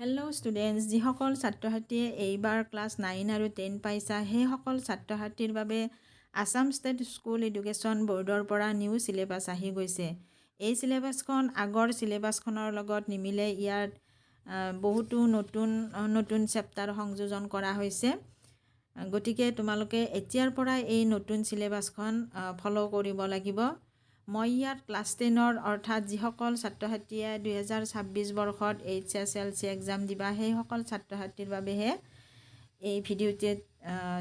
Hello' students, যিসকল ছাত্ৰ ছাত্ৰীয়ে এইবাৰ ক্লাছ 9 আৰু 10 পাইছা সেইসকল ছাত্ৰ ছাত্ৰীৰ বাবে আছাম ষ্টেট স্কুল এডুকেশ্যন বৰ্ডৰ পৰা নিউ চিলেবাছ আহি গৈছে। এই চিলেবাছখন আগৰ চিলেবাছখনৰ লগত নিমিলে। ইয়াত বহুতো নতুন চেপ্টাৰ সংযোজন কৰা হৈছে। গতিকে তোমালোকে এতিয়াৰ পৰাই এই নতুন চিলেবাছখন ফ'ল' কৰিব লাগিব। মই ইয়াত ক্লাছ 10ৰ অৰ্থাৎ যিসকল ছাত্ৰ ছাত্ৰীয়ে 2026 বৰ্ষত HSLC এক্সাম দিবা সেইসকল ছাত্ৰ ছাত্ৰীৰ বাবেহে এই ভিডিঅ'টোত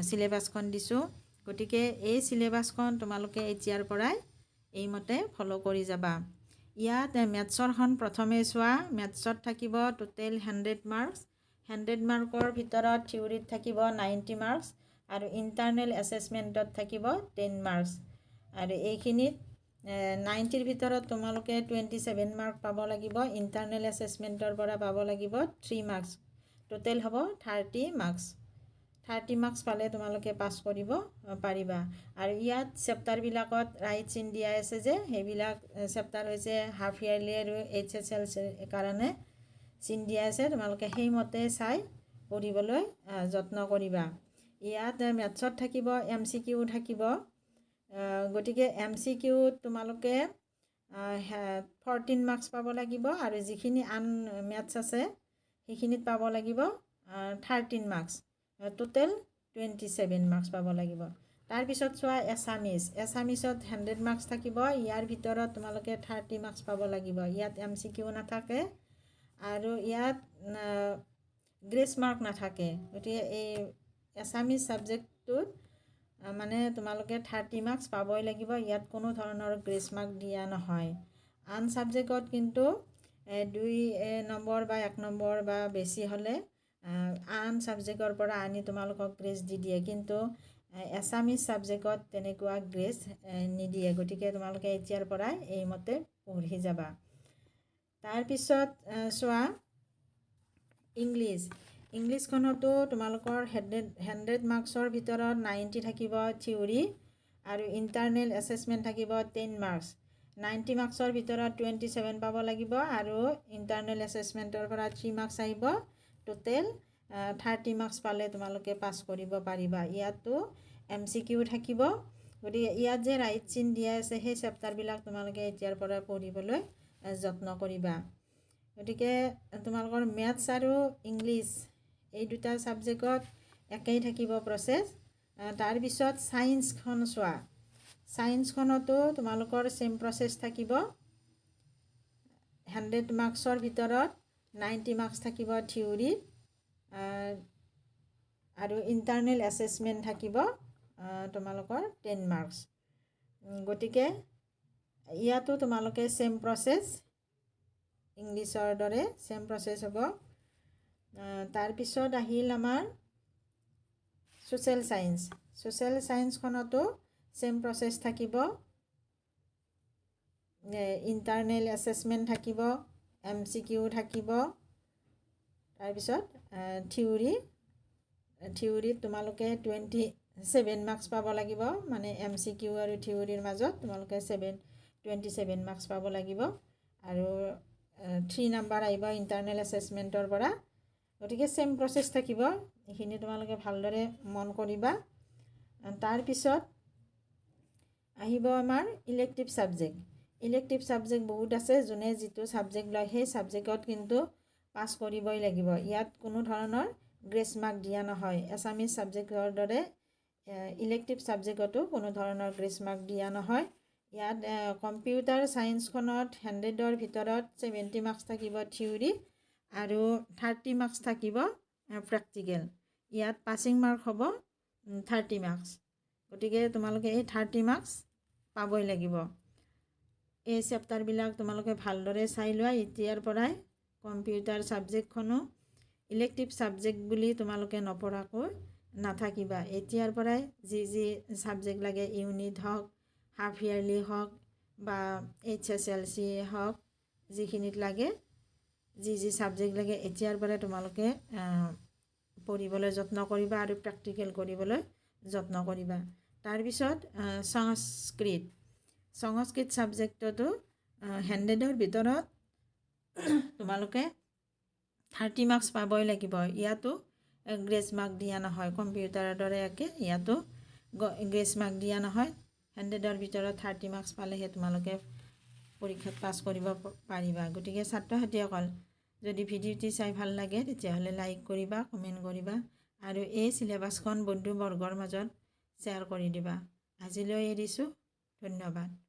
চিলেবাছখন দিছোঁ। গতিকে এই চিলেবাছখন তোমালোকে এতিয়াৰ পৰাই এইমতে ফ'ল' কৰি যাবা। ইয়াত মেথছৰখন প্ৰথমে চোৱা। মেথছত থাকিব টোটেল 100 মাৰ্কছ। 100 মাৰ্কৰ ভিতৰত থিয়ৰীত থাকিব 90 মাৰ্কছ আৰু ইণ্টাৰনেল এছেছমেণ্টত থাকিব 10 মাৰ্কছ। আৰু এইখিনিত 90ৰ ভিতৰত তোমালোকে 27 মাৰ্ক পাব লাগিব। ইণ্টাৰনেল এছেছমেণ্টৰ পৰা পাব লাগিব 3 মাৰ্কছ। টোটেল হ'ব 30 মাৰ্কছ। 30 মাৰ্কছ পালে তোমালোকে পাছ কৰিব পাৰিবা। আৰু ইয়াত চেপ্টাৰবিলাকত ৰাইট চিন দিয়া আছে যে সেইবিলাক চেপ্টাৰ হৈছে হাফ ইয়াৰলি আৰু HSLCৰ কাৰণে চিন দিয়া আছে। তোমালোকে সেইমতে চাই পঢ়িবলৈ যত্ন কৰিবা। ইয়াত মেথছত থাকিব MCQ থাকিব। গতিকে MCQত তোমালোকে 14 মাৰ্কছ পাব লাগিব আৰু যিখিনি আন মেথছ আছে সেইখিনিত পাব লাগিব 13 মাৰ্কছ। টোটেল 27 মাৰ্কছ পাব লাগিব। তাৰপিছত চোৱা এছামিছত 100 মাৰ্কছ থাকিব। ইয়াৰ ভিতৰত তোমালোকে 30 মাৰ্কছ পাব লাগিব। ইয়াত MCQ নাথাকে আৰু ইয়াত গ্ৰেছ মাৰ্ক নাথাকে। গতিকে এই এছামিজ ছাবজেক্টটোত মানে তোমালোকে 30 মাৰ্কছ পাবই লাগিব। ইয়াত কোনো ধৰণৰ গ্ৰেছ মাৰ্ক দিয়া নহয়। আন ছাবজেক্টত কিন্তু 2 নম্বৰ বা 1 নম্বৰ বা বেছি হ'লে আন ছাবজেক্টৰ পৰা আনি তোমালোকক গ্ৰেছ দি দিয়ে, কিন্তু এছামিজ ছাবজেক্টত তেনেকুৱা গ্ৰেছ নিদিয়ে। গতিকে তোমালোকে এতিয়াৰ পৰাই এইমতে পঢ়ি যাবা। তাৰপিছত চোৱা ইংলিছখনতো তোমালোকৰ 100 মাৰ্কছৰ ভিতৰত 90 থাকিব থিয়ৰী আৰু ইণ্টাৰনেল এছেছমেণ্ট থাকিব 10 মাৰ্কছ। 90 মাৰ্কছৰ ভিতৰত 27 পাব লাগিব আৰু ইণ্টাৰনেল এছেছমেণ্টৰ পৰা 3 মাৰ্কছ আহিব। টোটেল 30 মাৰ্কছ পালে তোমালোকে পাছ কৰিব পাৰিবা। ইয়াতো MCQ থাকিব। গতিকে ইয়াত যে ৰাইট চিন দিয়া আছে সেই চেপ্টাৰবিলাক তোমালোকে এতিয়াৰ পৰা পঢ়িবলৈ যত্ন কৰিবা। গতিকে তোমালোকৰ মেথছ আৰু ইংলিছ এই দুটা ছাবজেক্টত একেই থাকিব প্ৰচেছ। তাৰপিছত ছায়েন্সখন চোৱা। ছায়েন্সখনতো তোমালোকৰ ছেম প্ৰচেছ থাকিব। 100 মাৰ্কছৰ ভিতৰত 90 মাৰ্কছ থাকিব থিয়ৰীত আৰু ইণ্টাৰনেল এছেছমেণ্ট থাকিব তোমালোকৰ 10 মাৰ্কছ। গতিকে ইয়াতো তোমালোকে ছেম প্ৰচেছ, ইংলিছৰ দৰে ছেম প্ৰচেছ হ'ব। তাৰপিছত আহিল আমাৰ ছ'চিয়েল ছায়েন্সখনতো ছেম প্ৰচেছ থাকিব। ইণ্টাৰনেল এছেছমেণ্ট থাকিব, MCQ থাকিব। তাৰপিছত থিয়ৰীত তোমালোকে 27 মাৰ্কছ পাব লাগিব। মানে MCQ আৰু থিয়ৰীৰ মাজত তোমালোকে 27 মাৰ্কছ পাব লাগিব আৰু 3 নম্বৰ আহিব ইণ্টাৰনেল এছেছমেণ্টৰ পৰা। গতিকে ছেম প্ৰচেছ থাকিব। এইখিনি তোমালোকে ভালদৰে মন কৰিবা। তাৰপিছত আহিব আমাৰ ইলেক্টিভ ছাবজেক্ট বহুত আছে। যোনে যিটো ছাবজেক্ট লয় সেই ছাবজেক্টত কিন্তু পাছ কৰিবই লাগিব। ইয়াত কোনো ধৰণৰ গ্ৰেছ মাৰ্ক দিয়া নহয়। এছামিজ ছাবজেক্টৰ দৰে ইলেক্টিভ ছাবজেক্টতো কোনো ধৰণৰ গ্ৰেছ মাৰ্ক দিয়া নহয়। ইয়াত কম্পিউটাৰ ছায়েন্সখনত 100ৰ ভিতৰত 70 মাৰ্কছ থাকিব থিয়ৰী আৰু 30 মাৰ্কছ থাকিব প্ৰেক্টিকেল। ইয়াত পাছিং মাৰ্ক হ'ব 30 মাৰ্কছ। গতিকে তোমালোকে এই 30 মাৰ্কছ পাবই লাগিব। এই চেপ্টাৰবিলাক তোমালোকে ভালদৰে চাই লোৱা এতিয়াৰ পৰাই। কম্পিউটাৰ ছাবজেক্টখনো ইলেক্টিভ ছাবজেক্ট বুলি তোমালোকে নপঢ়াকৈ নাথাকিবা। এতিয়াৰ পৰাই যি ছাবজেক্ট লাগে, ইউনিট হওক, হাফ ইয়াৰলি হওক বা HSLC হওক, যিখিনিত লাগে যি ছাবজেক্ট লাগে এতিয়াৰ পৰাই তোমালোকে পঢ়িবলৈ যত্ন কৰিবা আৰু প্ৰেক্টিকেল কৰিবলৈ যত্ন কৰিবা। তাৰপিছত সংস্কৃত ছাবজেক্টতো 100ৰ ভিতৰত তোমালোকে 30 মাৰ্কছ পাবই লাগিব। ইয়াতো গ্ৰেছ মাৰ্ক দিয়া নহয়, কম্পিউটাৰৰ দৰে একে ইয়াতো গ্ৰেছ মাৰ্ক দিয়া নহয়। 100ৰ ভিতৰত 30 মাৰ্কছ পালেহে তোমালোকে পৰীক্ষাত পাছ কৰিব পাৰিবা। গতিকে ছাত্ৰ ছাত্ৰীসকল যদি ভিডিঅ'টি চাই ভাল লাগে তেতিয়াহ'লে লাইক কৰিবা, কমেণ্ট কৰিবা আৰু এই চিলেবাছখন বন্ধু বৰ্গৰ মাজত শ্বেয়াৰ কৰি দিবা। আজিলৈ এৰিছোঁ, ধন্যবাদ।